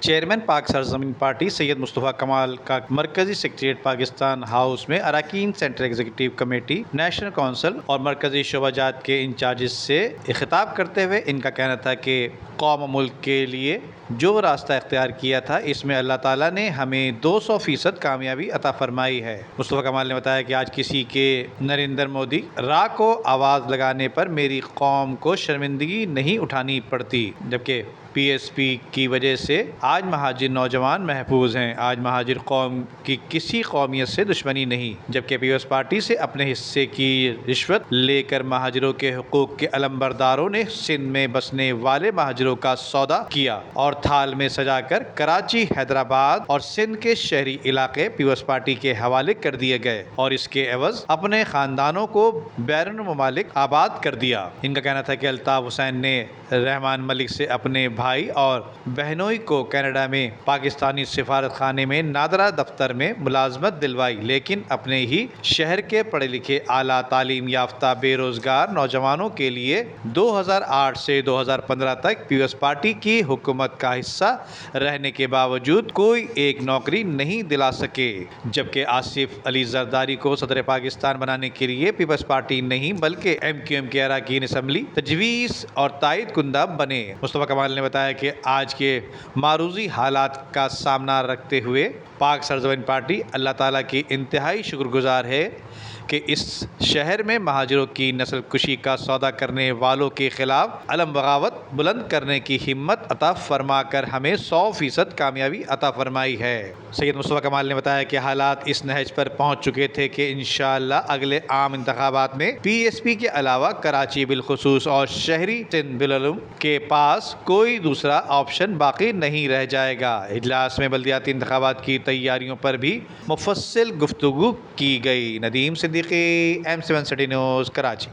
Chairman پاک سرزمین party سید مصطفیٰ کمال کا مرکزی سیکریٹریٹ پاکستان ہاؤس میں اراکین central executive committee, national council اور مرکزی شعبہ جات کے انچارجز سے خطاب کرتے ہوئے ان کا کہنا تھا کہ قوم و ملک کے لیے جو راستہ اختیار کیا تھا اس میں اللہ تعالیٰ نے ہمیں 200% کامیابی عطا فرمائی ہے۔ مصطفیٰ کمال نے بتایا کہ آج کسی کے نریندر مودی را کو آواز لگانے پر میری قوم کو شرمندگی نہیں اٹھانی پڑتی، جبکہ پی ایس پی کی وجہ سے آج مہاجر نوجوان محفوظ ہیں۔ آج مہاجر قوم کی کسی قومیت سے دشمنی نہیں، جبکہ پیپلز پارٹی سے اپنے حصے کی رشوت لے کر مہاجروں کے حقوق کے علمبرداروں نے سندھ میں بسنے والے مہاجروں کا سودا کیا اور تھال میں سجا کر کراچی، حیدرآباد اور سندھ کے شہری علاقے پیپلز پارٹی کے حوالے کر دیے گئے اور اس کے عوض اپنے خاندانوں کو بیرون ممالک آباد کر دیا۔ ان کا کہنا تھا کہ الطاف حسین نے رحمان ملک سے اپنے بھائی اور بہنوئی کو کینیڈا میں پاکستانی سفارت خانے میں نادرہ دفتر میں ملازمت دلوائی، لیکن اپنے ہی شہر کے پڑھے لکھے اعلیٰ تعلیم یافتہ بے روزگار نوجوانوں کے لیے 2008 سے 2015 تک پیپلز پارٹی کی حکومت کا حصہ رہنے کے باوجود کوئی ایک نوکری نہیں دلا سکے، جبکہ آصف علی زرداری کو صدر پاکستان بنانے کے لیے پیپلز پارٹی نہیں بلکہ MQM کے اراکین اسمبلی تجویز اور تائید کنندہ بنے۔ مصطفیٰ کمال نے بتایا کہ آج کے معروضی حالات کا سامنا رکھتے ہوئے پاک سرزمین پارٹی اللہ تعالیٰ کی انتہائی شکر گزار ہے کہ اس شہر میں مہاجروں کی نسل کشی کا سودا کرنے والوں کے خلاف علم بغاوت بلند کرنے کی ہمت عطا فرما کر ہمیں 100% کامیابی عطا فرمائی ہے۔ سید مصطفیٰ کمال نے بتایا کہ حالات اس نہج پر پہنچ چکے تھے کہ انشاءاللہ اگلے عام انتخابات میں پی ایس پی کے علاوہ کراچی بالخصوص اور شہری سندھ بالعموم کے پاس کوئی دوسرا آپشن باقی نہیں رہ جائے گا۔ اجلاس میں بلدیاتی انتخابات کی تیاریوں پر بھی مفصل گفتگو کی گئی۔ Nadeem Siddiqui, M7 city news, Karachi.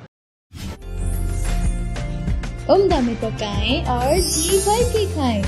عمدہ میں پکائیں اور جی بھر کے کھائیں۔